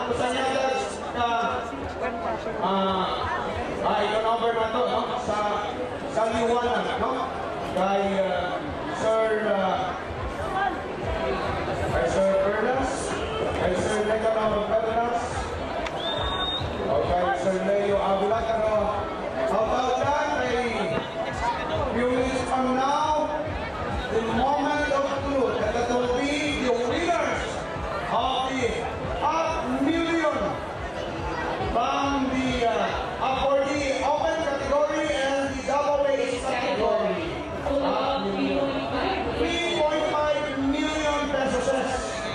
Gusto niya i-cover na to, no? Sa liwanag, no? Kay Sir Perlas, kay Sir Nicanor Perlas, o kay Sir Leo Avila, pero about that, kay few minutes from now, the moment of truth, that will be the winners of the $500,000 from the for the open category and the double base category. 3.5 million pesos.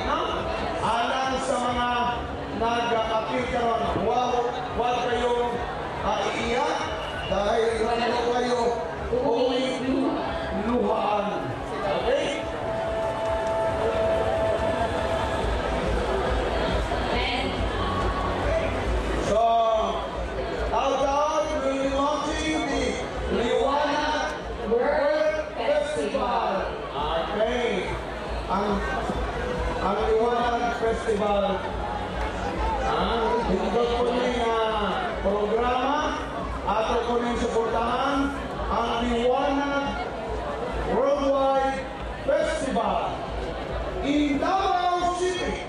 No? Alang sa mga nag-appeal karon, huwag kayong iiyak dahil ano kayo uwing luhaan. Okay? So, out will be launching the Liwanag World Festival. Okay. Ang Liwanag Festival, hindot po niya programa ato po niya suportahan ang Liwanag Worldwide Festival in Davao City.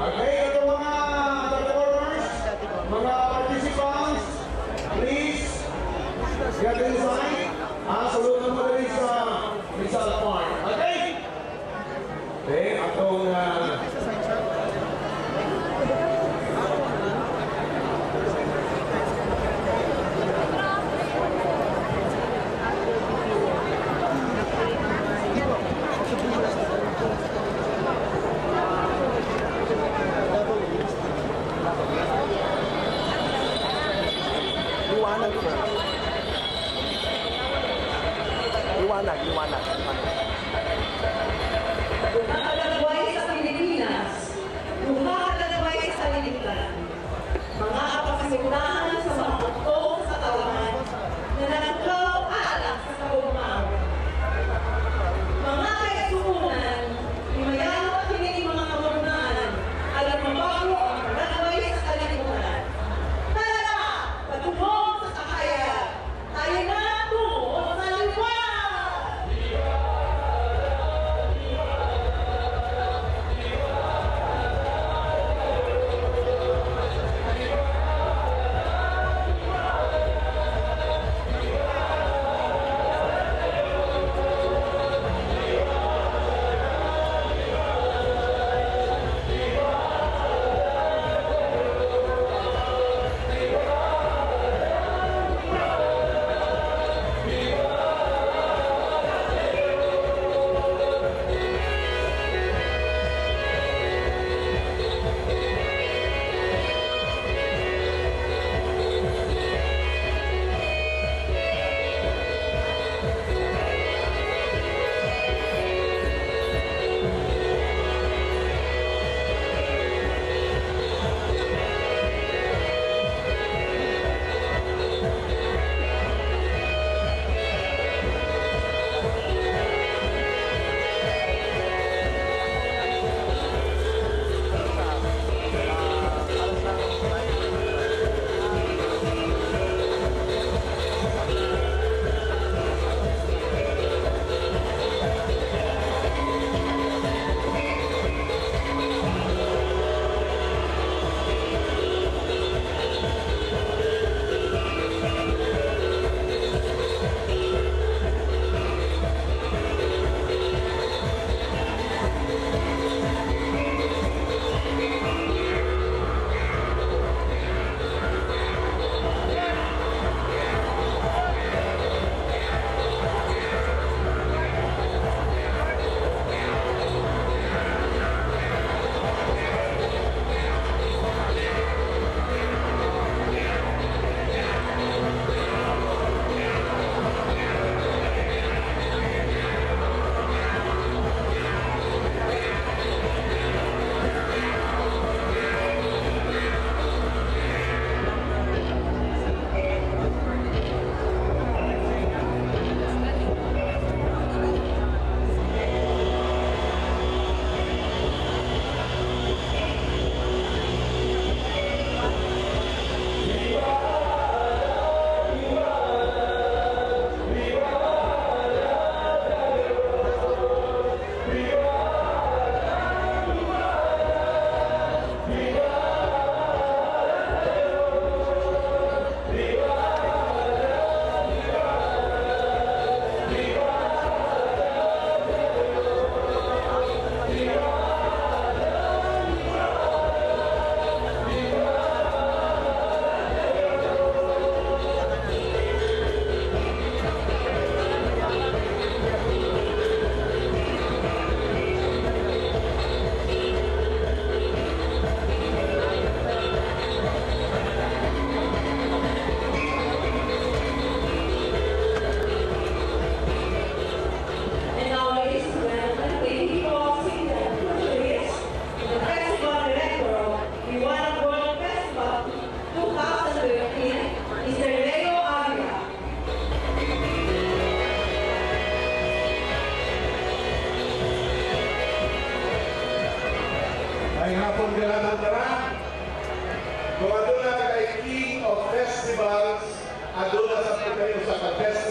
Okay, ito mga performers, mga participants, please get inside. Saludo mo rin sa Rizal Farm. Okay? Okay, atong liwanag. Nakakalagway sa Pilipinas, lumakalagway sa liligtas. Mga kapasimulahan sa mga bukong sa katawan na nagkaw alak sa kabumaw. Mga kaisunan, imayang kinig mga kamunaan, alam mabago ang kalagway sa kalikunan. Talaga, patungong sa kahayag, tayo na tungo sa liwanag!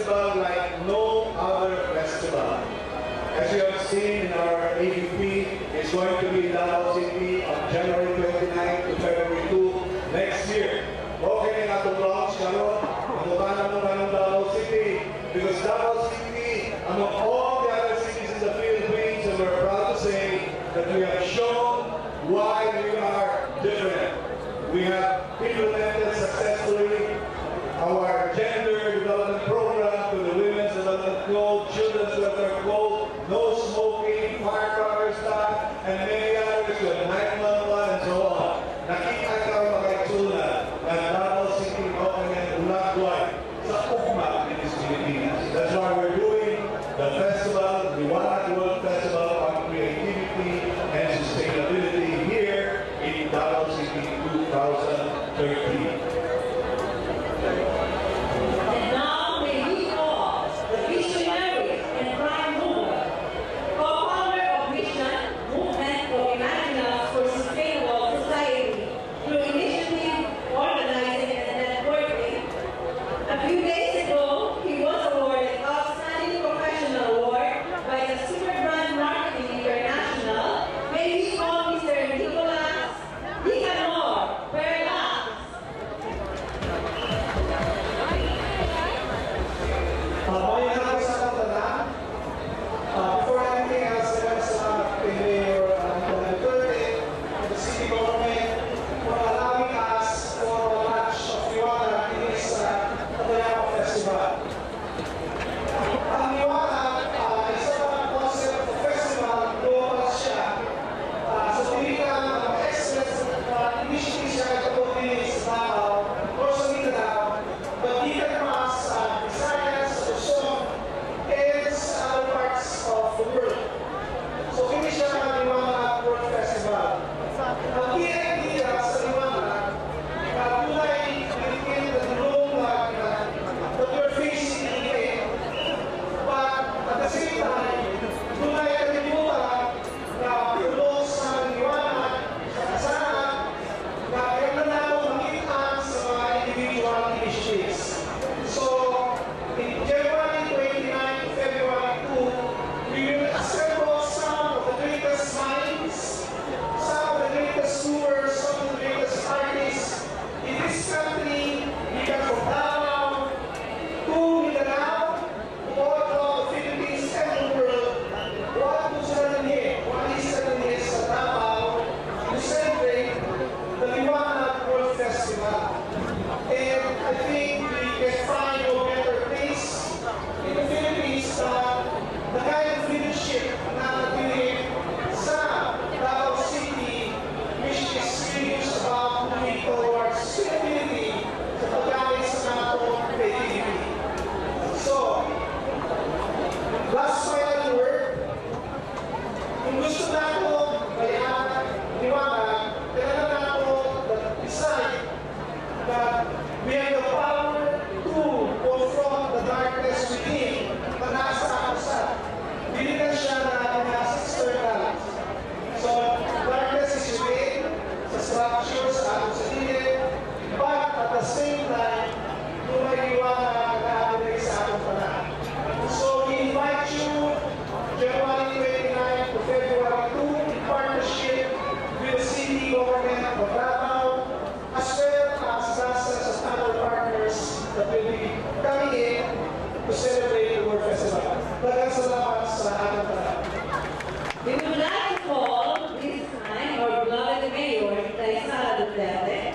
festival like no other festival. As you have seen in our AVP, it's going to be in Davao City on January 29 to February 2 next year. Okay na itong launch karon, ang mo ng Davao City, because Davao City, among all the other cities in the Philippines, and we're proud to say that we have shown why we are different. We have implemented successfully our gender development program to the women's development code, children's development code, no smoking, firecrackers stop, and many others with 911 and so on. Nakita ka mga itsuna na Davao City Open Ulagway sa ugma in this Pilipinas. That's why we're doing the festival, the Liwanag World Festival on Creativity and Sustainability here in Davao City 2013. And now may we call the visionary and prime mover, co-founder of Vision, Movement for Imaginals for Sustainable Society, through initiative, organizing, and networking. A few days ago, he was awarded Outstanding Professional Award by the Super Brand Marketing International. May we call Mr. Nicolas Nicanor Perlas. Mayroon ako sa katanang. Before anything else, I want to thank the Mayor and the City Government for allowing us for a launch of Liwanag in this Katayama Festival. Ang Liwanag, isa pa concept of festival, global siya. Sa pilihan ng mga excellence initiatives siya ito sa Davao, or sa Mindanao, but even mas Visayas, Luzon, and sa other parts of the world. So, hindi siya ang Liwanag World Festival. Ang idea sa Liwanag, na tunay pinigil na tulong that we're facing again, but at the same time, tunay kalimutan na tulong sa Liwanag, sa kasanan, na kailan na makita sa mga individual initiatives. So, in January 29 to February 2, we will assemble some of the greatest minds, some of the greatest doers, some of the greatest artists in this country, even from Davao to Mindanao, to all across the Philippines and the world. What is happening sa Davao to celebrate the Liwanag World Festival. And I think we can find no better place in the Philippines the kind of leadership na natinig sa Davao City, which is serious about moving towards sustainability sa paggamit sa natong creativity. So, last final word, kung gusto nato bayan, Liwanag, kailangan nato decide that we have the power to confront the darkness within na nasa kausan. Hindi na siya na nasa external. So, darkness is within, sa structure, sa atong sarili, but at the same time, tunay Liwanag na abinay sa atong tanan. So, we invite you January 29 to February 2 in partnership with the city government of Davao, as well as dozens of other partners that will be coming in to celebrate the World Festival. Daghang salamat sa ating tanan. We would like to call this time our beloved Mayor, Taisara Duterte,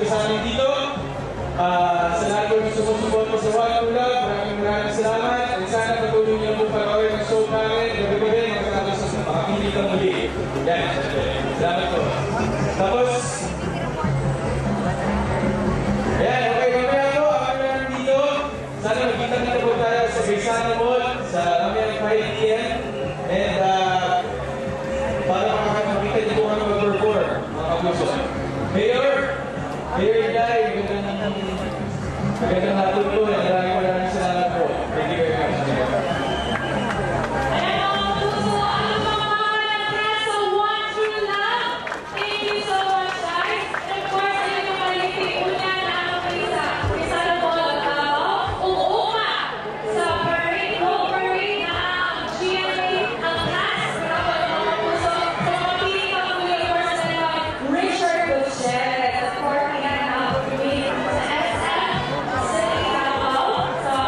dito sa amin dito. Sa lahat ko sumusuporta sa One Club, maraming salamat. At sana patuloy niyo po pag-away ng show namin. Gabi-gabi, magkakabos sa makakindi ka muli. Yan, salamat po. Tapos, ayan, okay, mamaya po, ako na nandito. Sana magkita-kita po tayo sa Baysana Mall, sa mamaya 5 p.m. And, para makakita niyo po kami mag-perform, mga kapuso. Mayor Inday, magandang hapon po. Maraming salamat po. Thank you very much. Ayan mga puso, ano pa mga nag-press sa One True Love? Thank you so much, guys. And of course, ayun yung malipit po niya na ang isa na po umuuma sa parade, whole parade na ang GMA, ang class, mga puso. So, mapili ka po yung person na Richard Gutierrez, at 4 p.m. na po sa SM, sa City Davao. So,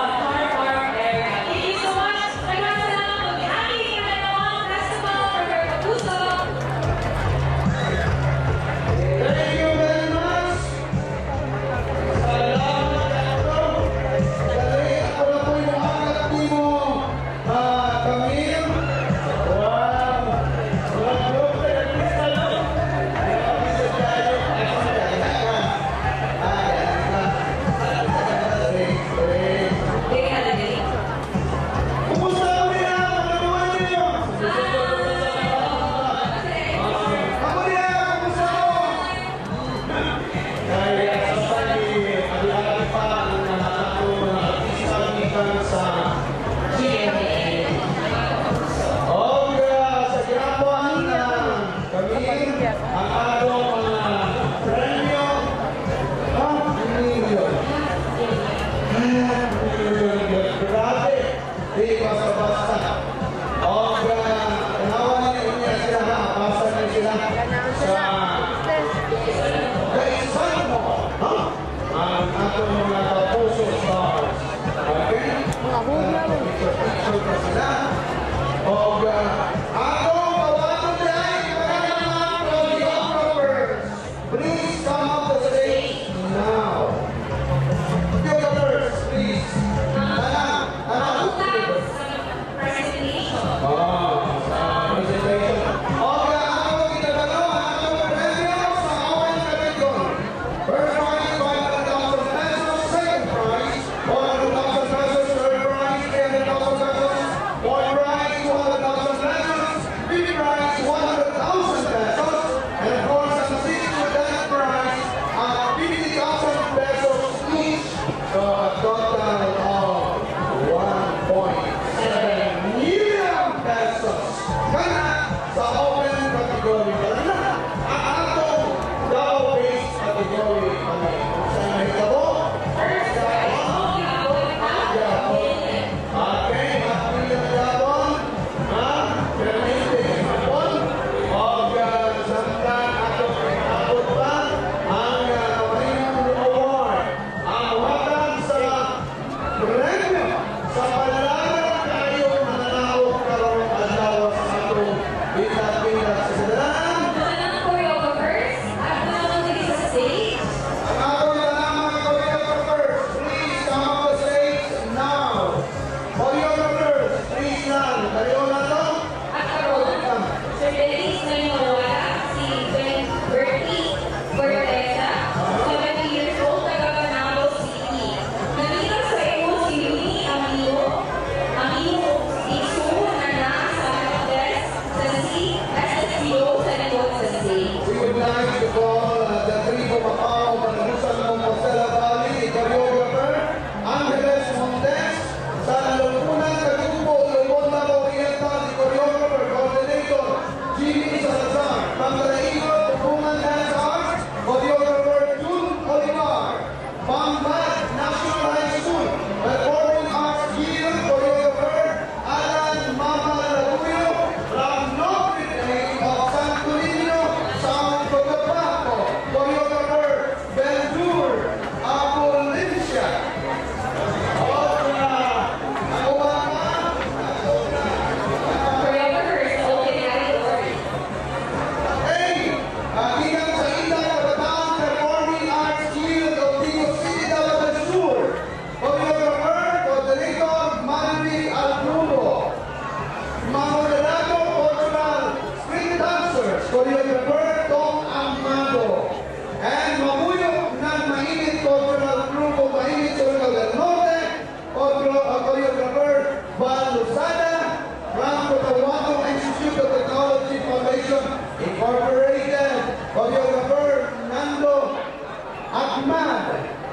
MAD.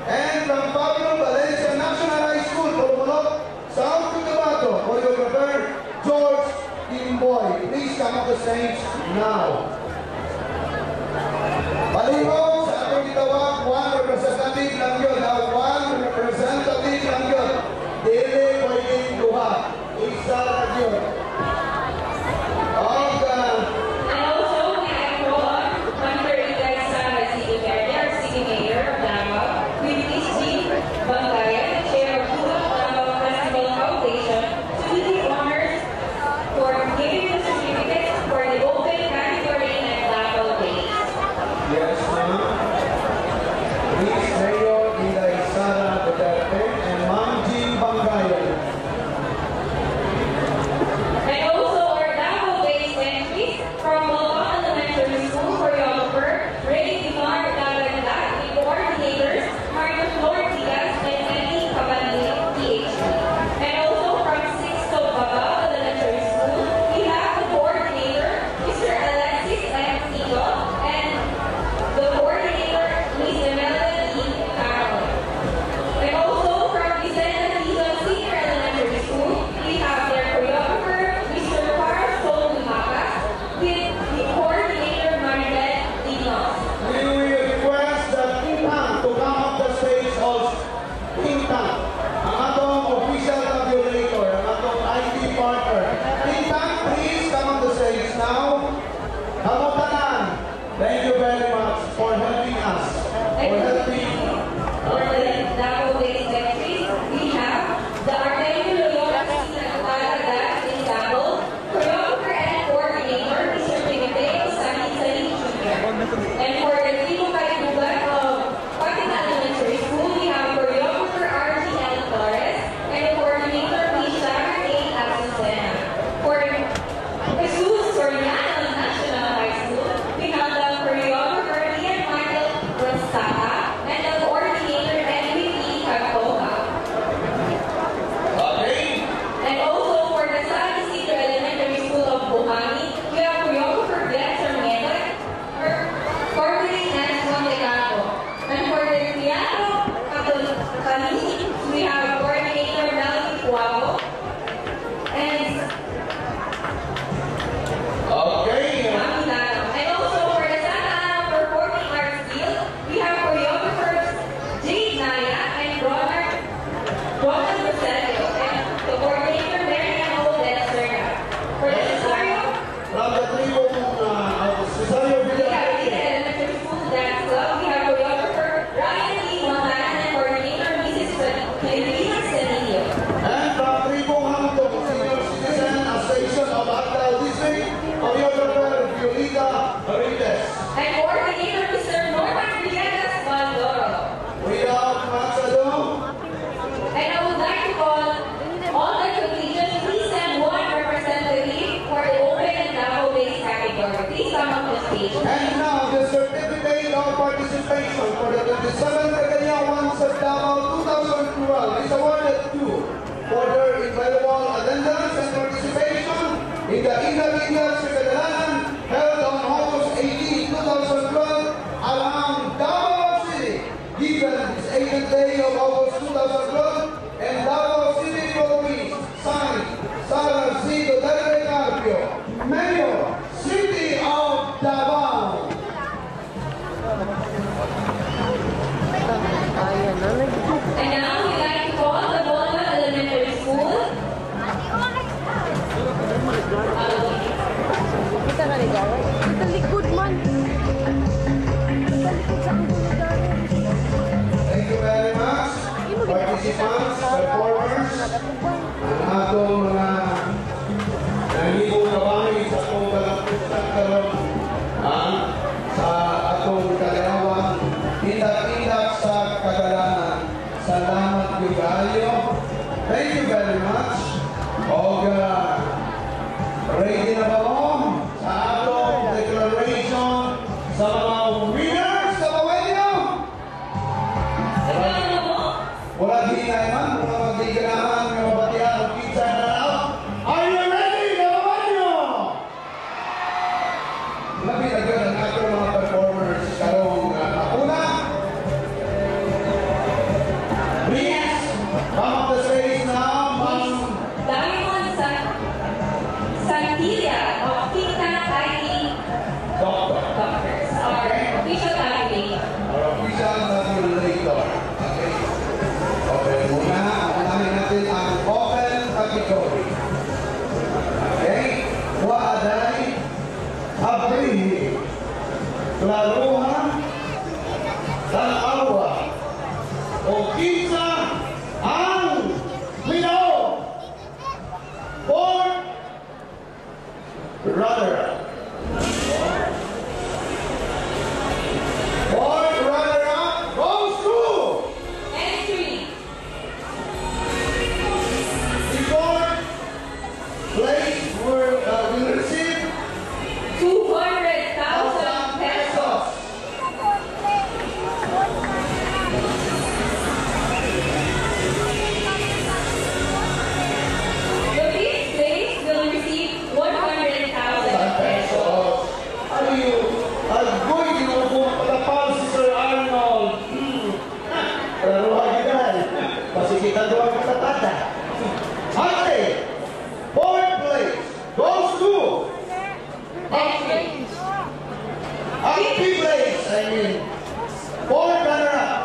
And from Pablo Valencia National High School, Pulmonok, South Cotabato, choreographer George Timboy. Please come up the stage now. Palihog sa atong gitawag, one representative lang yun. Now, one representative lang yun. Dili pwedeng duha. Isa lang yun. And also, we have Ron Hunter-Iday Sara City Mayor of Davao, with Miss Jean Bangayan, Chair of Tulak Davao Festival Foundation, to do the honors for giving the certificates for the open category and Davao Days. Yes, ma'am. Miss Mayor Iday Sara Duterte and Ma'am Jean Bangayan. And also our Davao Days entries from Malabang Elementary School choreographer Ray Dimar Daragdag, the coordinators Marcos Lord Diaz and Eddie Cabanillo, PhD. And also from 6th of Babao Elementary School, we have the coordinator Mr. Alexis M. Tito and the coordinator Ms. Imelda E. Carol. And also from Vicente Dizon Senior Elementary School, we have their choreographer, Mr. Carl Solumaka, with the coordinator, Maribel Dinos. We request the Tintang to come up the stage also. Tintang, ang atong official tabulator, ang atong IT partner. Tintang, please come on the stage now. Kamutanan, thank you very much for helping us. For helping. For the Davao Days entries, we have the Artemio Loyola Senior Daragdag in Davao, choreographer and coordinator, Mr. Timoteo Sani Jr. And for the Timo Kaibugan of Patina Elementary School, we have choreographer R.G.L. Flores and the coordinator, Ms. Sharon A. Azucena. For Jesus Soriano National High School, we have the choreographer Ian Michael Rosata and the coordinator Edwin E. Cacoha. Okay. And also for the San Isidro Elementary School of Buhani, we have choreographer Glenn Sarmiento, coordinating Nancy Montecato. And for the Teatro Catholic, we have coordinator Melvin Cuavo. And Okay. And also for the Santa Ana Performing Arts Guild, we have choreographers Jade Naya and Ronald Roselio and the coordinator Marian Odette Serna. For the Cesario, From the tribo Cesario we Villa. have the Elementary School Dance Club, we have choreographer Ryan E. Montanan and coordinator Mrs. Felisa Senillo. And from tribo Hamtong Senior Citizen Association of Actal District, choreographer Violeta Rites. And coordinator Mr. Norman Villegas Valdoro. Without much ado, And I would like to call all the collegians, please send one representative for the open and Davao Days category. Please come up the stage. and now the certificate of participation for the 27th Cagayawan of Davao 2012 is awarded to for their invaluable attendance and participation in the Inter-Inter Secretarian held on August 18, 2012 around Davao City, given this 8th day of August 2012 and Davao City Province, signed Sara C. Duterte Carpio, Mayor, City of Davao. And now we'd like to call the Bolga Elementary School. Kita ka ligawan? Kita likod man. Kita likod sa ang ligawan. Thank you very much, participants, performers, ang atong mga nangibong kabahay sa atong kalapusan karon sa atong kaganawan, tindak-tindak sa kagalangan. Salamat yung kayo. Thank you very much. Ready na ba mo sa atong declaration sa mga winners sa Pawenyo? Ikaw na mo? Wala hinay man, wala magiganahan, may mabatihan, o pizza na lang. Are you ready, Pawenyo? Labi na yun ang atong mga performers karong una. o kinsa ang winner. Fourth runner-up. Fourth runner-up goes to Entry. the fourth place will receive 200,000 pesos. The fifth place will receive 100,000 pesos. Ano yun? Agoy, ginugong patapal si Sir Arnold. Pero haginan. Pasikita doon ang katata. Ate, fourth place goes to Entry. Happy place. Fourth runner-up.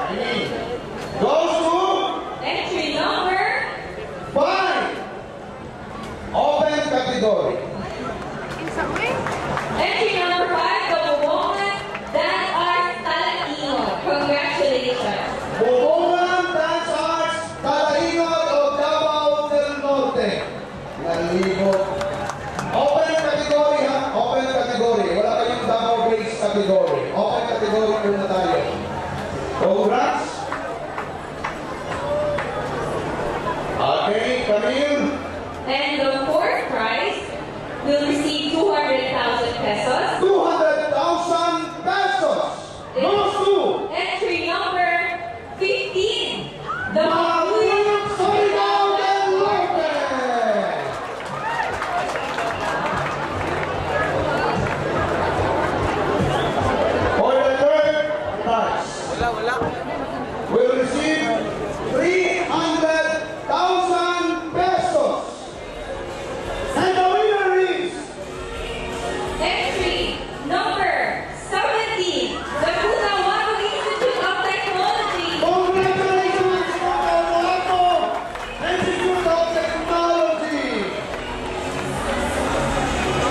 Goes to Entry number 5. Open category. Entry number 5, the woman that are Talatino. Congratulations. Bubungan Dance Arts, Talahingot o Davao del Norte. Nalibot. Open category ha? Open category. Wala kayong Davao-based category. Open category muna tayo. Congrats. Okay, Camille. And the fourth prize will receive 200,000 pesos. 200,000 pesos. Goes to Entry number 15, the Magulong Surigao del Norte. For the third prize, will receive 300,000 pesos. And the winner is entry number 17, the Coonawato Institute of Technology. congratulations to Cotahuato Institute of Technology.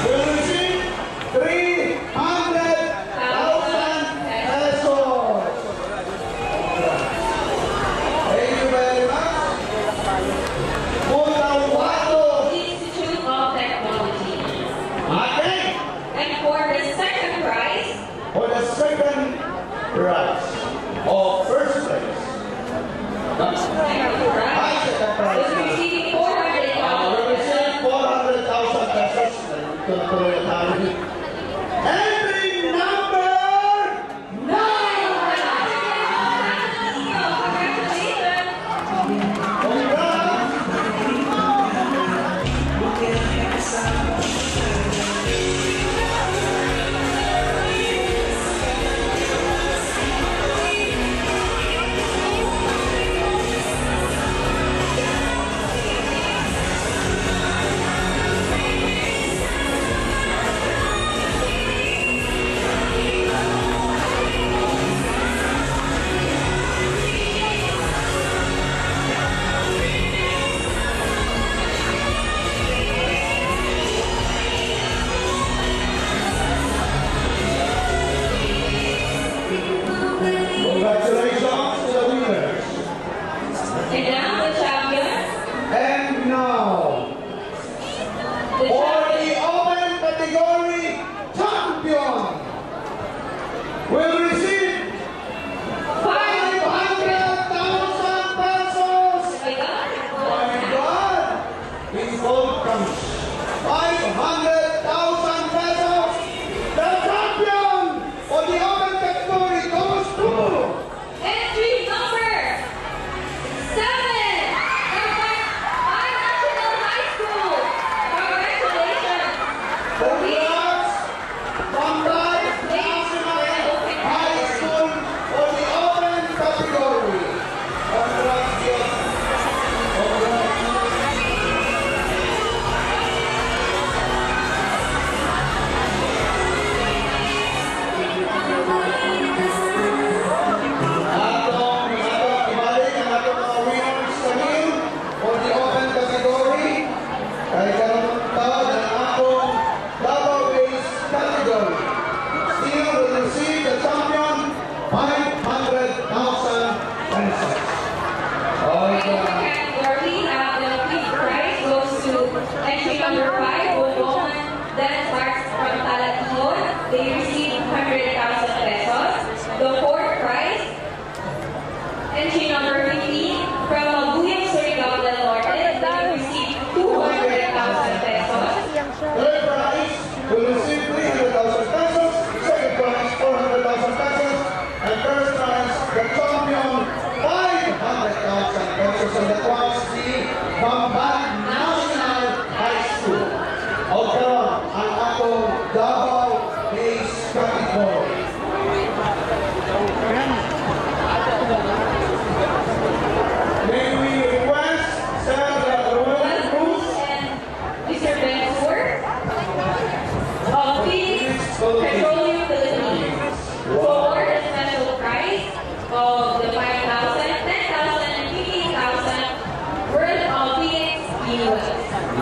Will receive 300,000 pesos.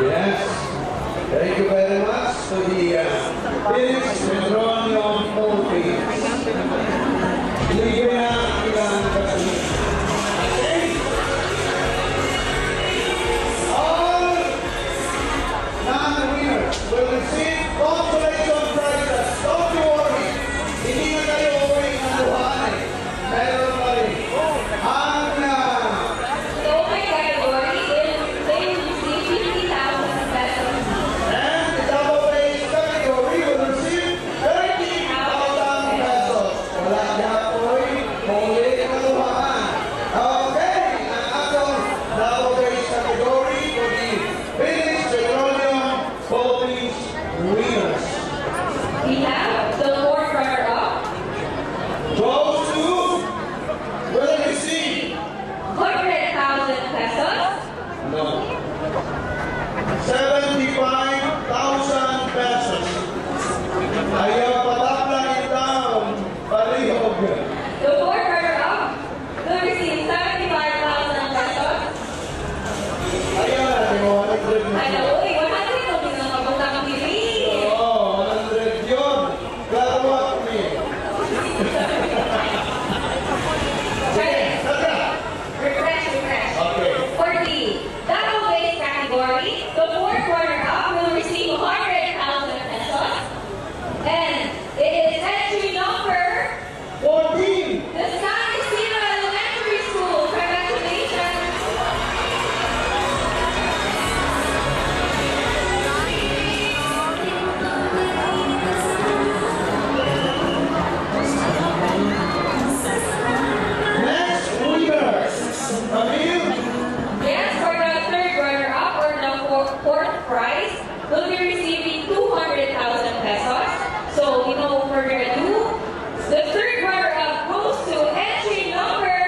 Yes. Thank you very much to the Phoenix Petroleum Philippines. Libre na ilang kasi. Okay. All non-winners will receive consolation prizes. Don't you worry. Hindi na kayo uwi ng buhay. Meron pa rin. Ang The open category, they will receive 50,000 pesos. and the double base category will receive 30,000 pesos. Wala niya po'y muli kaluhaan. Okay, ang atong double base category for the Phoenix Petroleum Philippines winners. We have the fourth runner-up, Those two will receive 100,000 pesos. no 75,000 pesos. Ayaw patapla itaw palihog. The fourth runner-up will receive 75,000 pesos. Ayaw na, di mo 100 na. Ay, uy, 100 kung hindi na mabutang pili. Oo, 100 yun. Lawak ni. Ready? Tara. Refresh. Okay. For the double base category, the fourth runner-up will receive 100,000 pesos. And it is entry number 14. the San Isidro Elementary School. Congratulations. Next winner. Camille. Yes, for the third runner-up or the fourth prize, will be receiving 200,000 pesos. So, without further ado, the third runner-up goes to entry number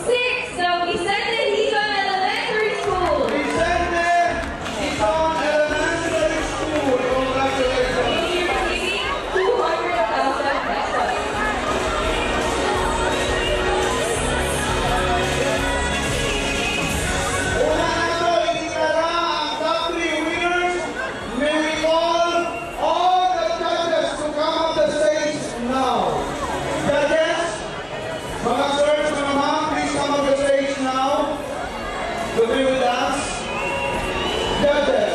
6, the Vicente Hizon Elementary School. Vicente Hizon Elementary School. Congratulations. Will be receiving 200,000 pesos. Una na ito, itinara ang top 3 winners. May we call all the judges to come up the stage now. Judges, mga sirs, mga ma'am, please come up the stage now to be with us. Judges.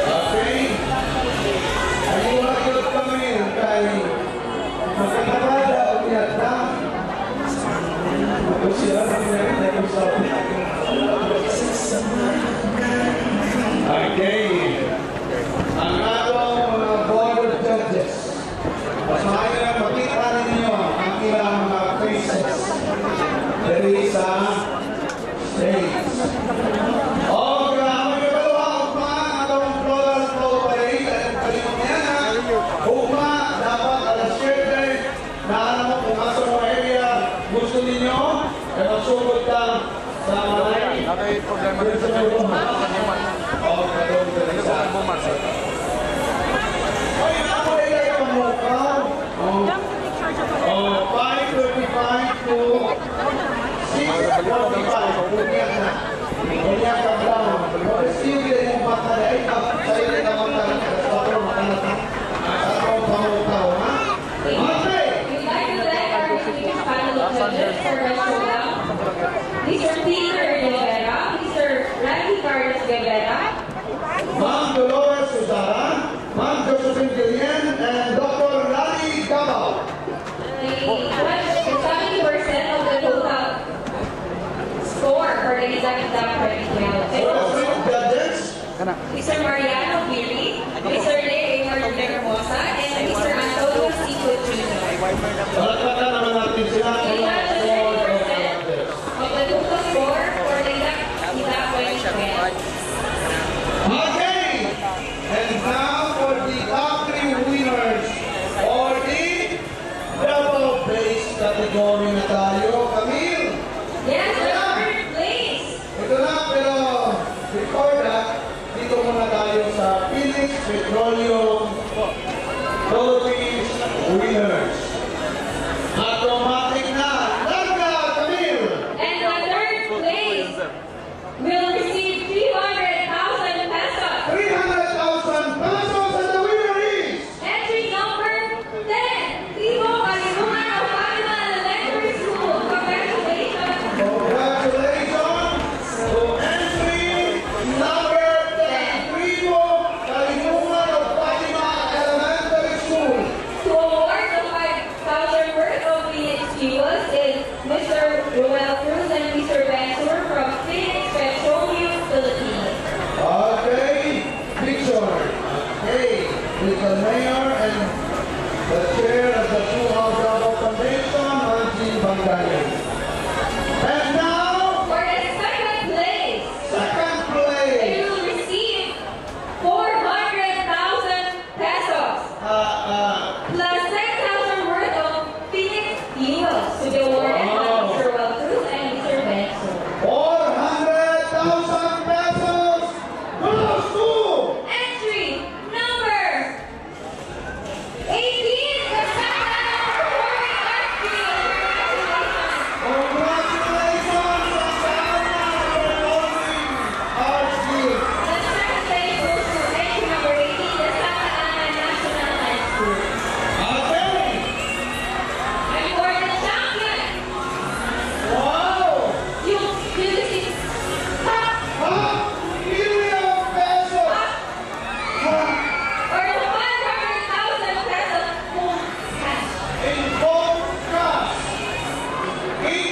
Okay. Ay, wakil kami kay magkakamada o niyata. Ako siya, Okay. Ang atong mga board of judges. Pasahin na makita ninyo ang ilang mga faces. Dari sa stage. O, grabe nyo ba ito ha? Ugma, atong floral flow parade. At kalimang yan ha. Ugma, dapat alas 7. Naalam mo kung asa mo area gusto ninyo. Kaya magsugod ka sa malay. May problema din sa pagbuman. O, katong Teresa. Ay, ako ay ay pamukaw. Oh, 5:35 to 6:45. Umiyak na. Umiyak ka brown. Sige, yung bata na ay sa'yo rin naman ka ng kasapro makanata. Sa akong pamukaw, ha? Okay! We'd like to thank our distinguished panel of judges for the showdown. Mr. Peter Rivera, Mr. Randy Carlos Rivera, Ma'am Dolores Susara, Ma'am Josephine Gillian, and Dr. Lani Gabao. the 70% of the total score for the executive credit For the three judges, Mr. Mariano Piri, Mr. Leo Raymond Hermosa, and Mr. Antonio C. Jr. palakpakan naman natin sila. We have the 70% of the total score for the executive credit. Okay! And now for the top 3 winners for the double base category na tayo. Camille, Yes, the third place. ito na pero before that, dito muna tayo sa Phoenix Petroleum Philippines winners. Automatic na. Larga, Camille! And the third place will receive 300,000 Roel Cruz and Mr. Bensor from Phoenix Petroleum, Philippines. Okay, picture. Hey, with the mayor and the chair of the Two House Bravo Foundation, Nancy Bangani. And now, For the second place, second place. they will receive 400,000 pesos plus 10,000 worth of Phoenix fuels to be awarded by Mr. Roel Cruz and Mr. Bensor. 400,000 pesos goes to Entry number 18, the Santa Performing Arts Field. congratulations, Sasana Performing Arts Guild. The second place goes to entry number 18, the Santa Ana National High School. Okay. And for the champion, Wow. you receive top ₱1,000,000 pesos. or 100,000 pesos full cash. In full cash. In